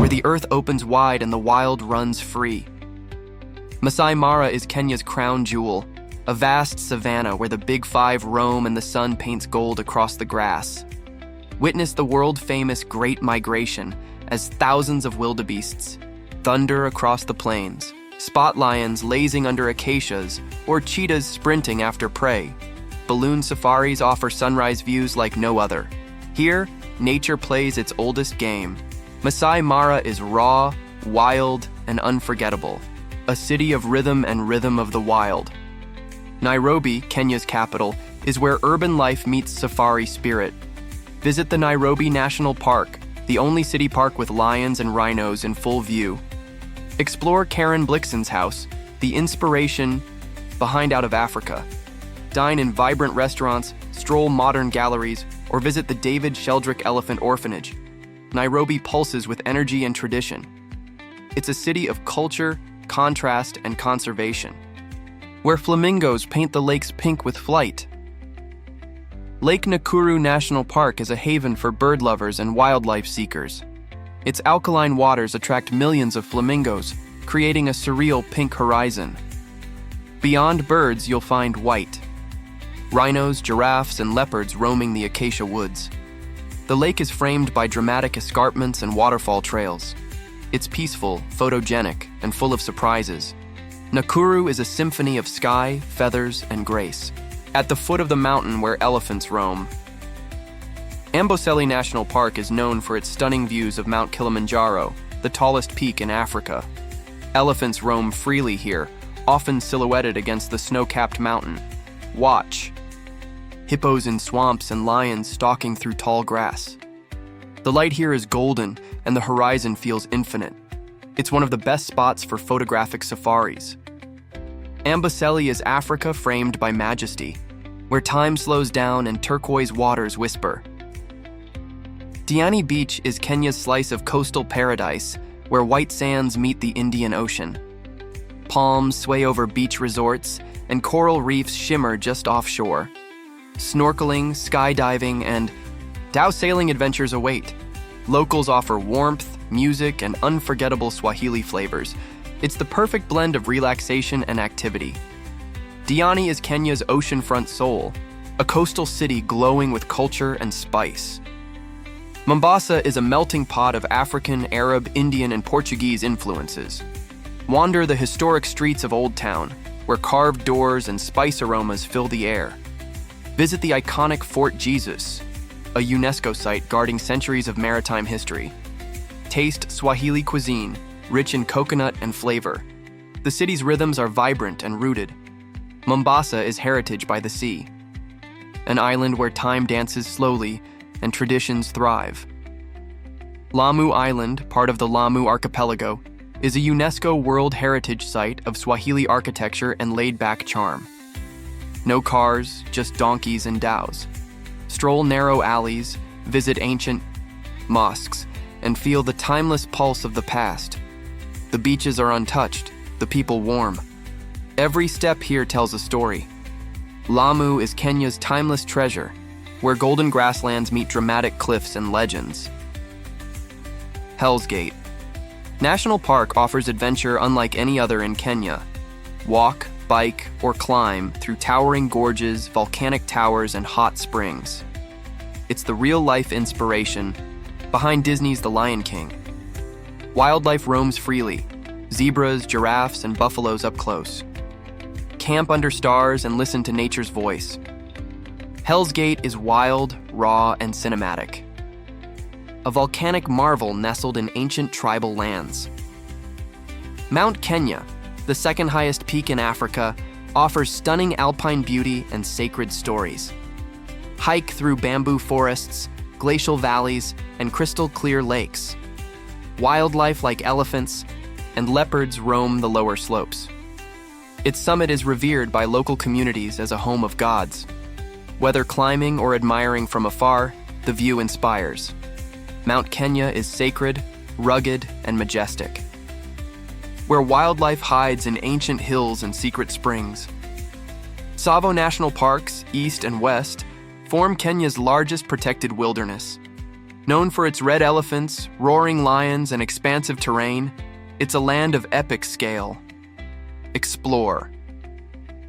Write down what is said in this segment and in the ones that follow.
where the earth opens wide and the wild runs free. Masai Mara is Kenya's crown jewel, a vast savanna where the Big Five roam and the sun paints gold across the grass. Witness the world-famous Great Migration as thousands of wildebeests thunder across the plains, spot lions lazing under acacias, or cheetahs sprinting after prey. Balloon safaris offer sunrise views like no other. Here, nature plays its oldest game. Masai Mara is raw, wild, and unforgettable, a city of rhythm and rhythm of the wild. Nairobi, Kenya's capital, is where urban life meets safari spirit. Visit the Nairobi National Park, the only city park with lions and rhinos in full view. Explore Karen Blixen's house, the inspiration behind Out of Africa. Dine in vibrant restaurants, stroll modern galleries, or visit the David Sheldrick Elephant Orphanage. Nairobi pulses with energy and tradition. It's a city of culture, contrast, and conservation, where flamingos paint the lakes pink with flight. Lake Nakuru National Park is a haven for bird lovers and wildlife seekers. Its alkaline waters attract millions of flamingos, creating a surreal pink horizon. Beyond birds, you'll find white. Rhinos, giraffes, and leopards roaming the acacia woods. The lake is framed by dramatic escarpments and waterfall trails. It's peaceful, photogenic, and full of surprises. Nakuru is a symphony of sky, feathers, and grace. At the foot of the mountain where elephants roam. Amboseli National Park is known for its stunning views of Mount Kilimanjaro, the tallest peak in Africa. Elephants roam freely here, often silhouetted against the snow-capped mountain. Watch. Hippos in swamps and lions stalking through tall grass. The light here is golden, and the horizon feels infinite. It's one of the best spots for photographic safaris. Amboseli is Africa framed by majesty, where time slows down and turquoise waters whisper. Diani Beach is Kenya's slice of coastal paradise, where white sands meet the Indian Ocean. Palms sway over beach resorts, and coral reefs shimmer just offshore. Snorkeling, skydiving, and dhow sailing adventures await. Locals offer warmth, music, and unforgettable Swahili flavors. It's the perfect blend of relaxation and activity. Diani is Kenya's oceanfront soul, a coastal city glowing with culture and spice. Mombasa is a melting pot of African, Arab, Indian, and Portuguese influences. Wander the historic streets of Old Town, where carved doors and spice aromas fill the air. Visit the iconic Fort Jesus, a UNESCO site guarding centuries of maritime history. Taste Swahili cuisine, rich in coconut and flavor. The city's rhythms are vibrant and rooted. Mombasa is heritage by the sea, an island where time dances slowly and traditions thrive. Lamu Island, part of the Lamu Archipelago, is a UNESCO World Heritage Site of Swahili architecture and laid-back charm. No cars, just donkeys and dhows. Stroll narrow alleys, visit ancient mosques, and feel the timeless pulse of the past. The beaches are untouched, the people warm. Every step here tells a story. Lamu is Kenya's timeless treasure, where golden grasslands meet dramatic cliffs and legends. Hell's Gate National Park offers adventure unlike any other in Kenya. Walk, bike, or climb through towering gorges, volcanic towers, and hot springs. It's the real-life inspiration behind Disney's The Lion King. Wildlife roams freely, zebras, giraffes, and buffaloes up close. Camp under stars and listen to nature's voice. Hell's Gate is wild, raw, and cinematic. A volcanic marvel nestled in ancient tribal lands. Mount Kenya, the second highest peak in Africa, offers stunning alpine beauty and sacred stories. Hike through bamboo forests, glacial valleys, and crystal-clear lakes. Wildlife like elephants and leopards roam the lower slopes. Its summit is revered by local communities as a home of gods. Whether climbing or admiring from afar, the view inspires. Mount Kenya is sacred, rugged, and majestic, where wildlife hides in ancient hills and secret springs. Tsavo National Parks, east and west, form Kenya's largest protected wilderness. Known for its red elephants, roaring lions, and expansive terrain, it's a land of epic scale. Explore.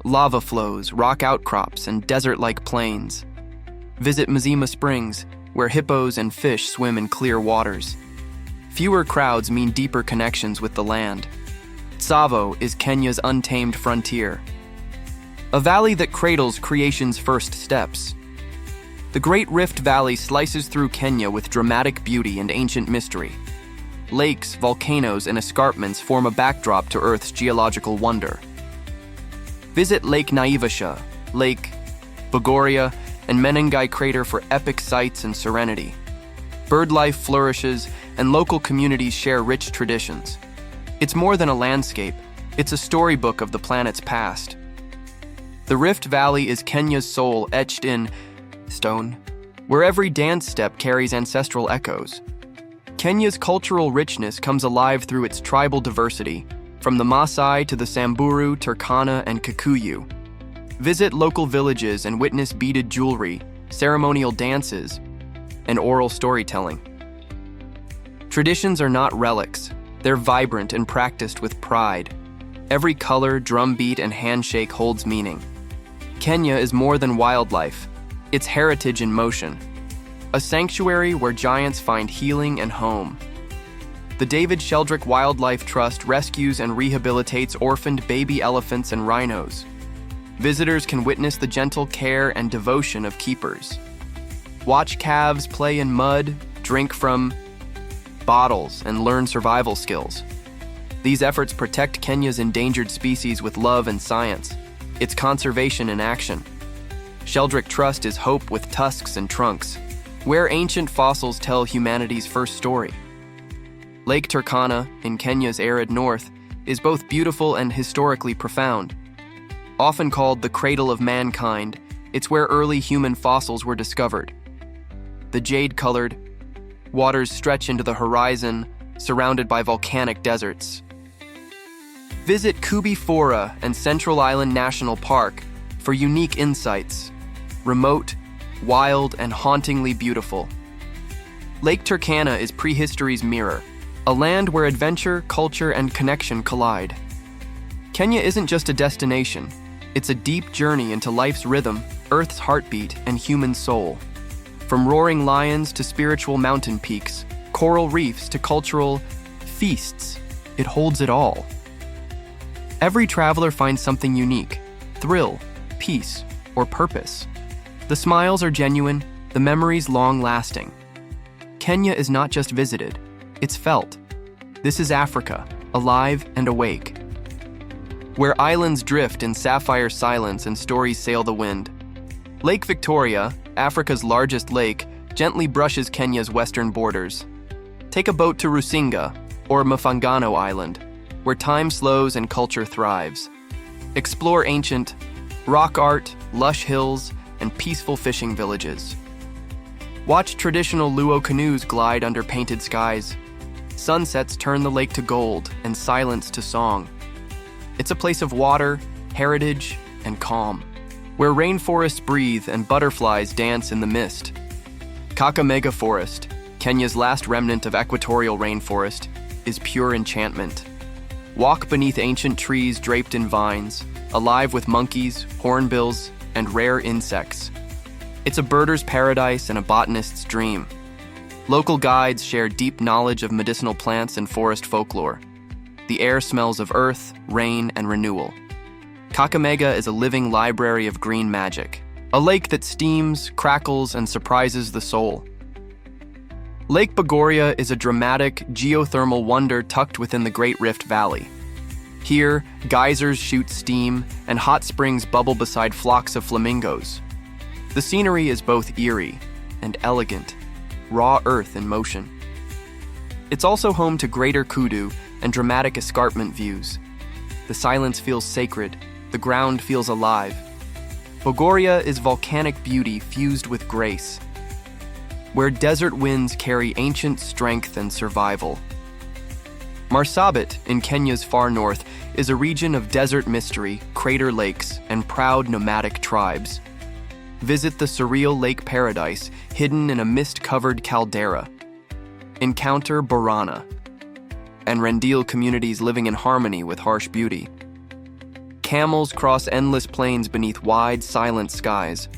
Lava flows, rock outcrops, and desert-like plains. Visit Mazima Springs, where hippos and fish swim in clear waters. Fewer crowds mean deeper connections with the land. Tsavo is Kenya's untamed frontier, a valley that cradles creation's first steps. The Great Rift Valley slices through Kenya with dramatic beauty and ancient mystery. Lakes, volcanoes, and escarpments form a backdrop to Earth's geological wonder. Visit Lake Naivasha, Lake Bogoria, and Menengai Crater for epic sights and serenity. Bird life flourishes, and local communities share rich traditions. It's more than a landscape, it's a storybook of the planet's past. The Rift Valley is Kenya's soul etched in stone, where every dance step carries ancestral echoes. Kenya's cultural richness comes alive through its tribal diversity, from the Maasai to the Samburu, Turkana, and Kikuyu. Visit local villages and witness beaded jewelry, ceremonial dances, and oral storytelling. Traditions are not relics, they're vibrant and practiced with pride. Every color, drumbeat, and handshake holds meaning. Kenya is more than wildlife, it's heritage in motion. A sanctuary where giants find healing and home. The David Sheldrick Wildlife Trust rescues and rehabilitates orphaned baby elephants and rhinos. Visitors can witness the gentle care and devotion of keepers. Watch calves play in mud, drink from bottles, and learn survival skills. These efforts protect Kenya's endangered species with love and science. It's conservation in action. Sheldrick Trust is hope with tusks and trunks, where ancient fossils tell humanity's first story. Lake Turkana, in Kenya's arid north, is both beautiful and historically profound. Often called the cradle of mankind, it's where early human fossils were discovered. The jade-colored waters stretch into the horizon, surrounded by volcanic deserts. Visit Kubi Fora and Central Island National Park for unique insights. Remote, wild, and hauntingly beautiful. Lake Turkana is prehistory's mirror, a land where adventure, culture, and connection collide. Kenya isn't just a destination, it's a deep journey into life's rhythm, Earth's heartbeat, and human soul. From roaring lions to spiritual mountain peaks, coral reefs to cultural feasts, it holds it all. Every traveler finds something unique: thrill, peace, or purpose. The smiles are genuine, the memories long-lasting. Kenya is not just visited, it's felt. This is Africa, alive and awake, where islands drift in sapphire silence and stories sail the wind. Lake Victoria, Africa's largest lake, gently brushes Kenya's western borders. Take a boat to Rusinga, or Mafangano Island, where time slows and culture thrives. Explore ancient rock art, lush hills, and peaceful fishing villages. Watch traditional Luo canoes glide under painted skies. Sunsets turn the lake to gold and silence to song. It's a place of water, heritage, and calm, where rainforests breathe and butterflies dance in the mist. Kakamega Forest, Kenya's last remnant of equatorial rainforest, is pure enchantment. Walk beneath ancient trees draped in vines, alive with monkeys, hornbills, and rare insects. It's a birder's paradise and a botanist's dream. Local guides share deep knowledge of medicinal plants and forest folklore. The air smells of earth, rain, and renewal. Kakamega is a living library of green magic, a lake that steams, crackles, and surprises the soul. Lake Bogoria is a dramatic, geothermal wonder tucked within the Great Rift Valley. Here, geysers shoot steam, and hot springs bubble beside flocks of flamingos. The scenery is both eerie and elegant, raw earth in motion. It's also home to Greater Kudu and dramatic escarpment views. The silence feels sacred, the ground feels alive. Bogoria is volcanic beauty fused with grace, where desert winds carry ancient strength and survival. Marsabit, in Kenya's far north, is a region of desert mystery, crater lakes, and proud nomadic tribes. Visit the surreal Lake Paradise, hidden in a mist-covered caldera. Encounter Borana and Rendille communities living in harmony with harsh beauty. Camels cross endless plains beneath wide, silent skies.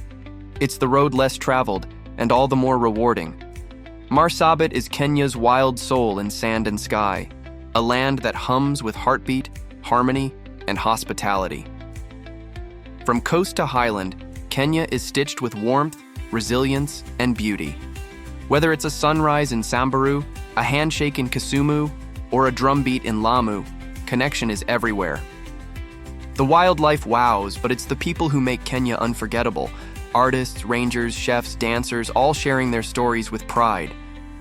It's the road less traveled, and all the more rewarding. Marsabit is Kenya's wild soul in sand and sky, a land that hums with heartbeat, harmony, and hospitality. From coast to highland, Kenya is stitched with warmth, resilience, and beauty. Whether it's a sunrise in Samburu, a handshake in Kisumu, or a drumbeat in Lamu, connection is everywhere. The wildlife wows, but it's the people who make Kenya unforgettable. Artists, rangers, chefs, dancers, all sharing their stories with pride.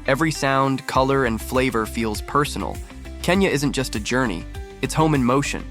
Every sound, color, and flavor feels personal. Kenya isn't just a journey, it's home in motion.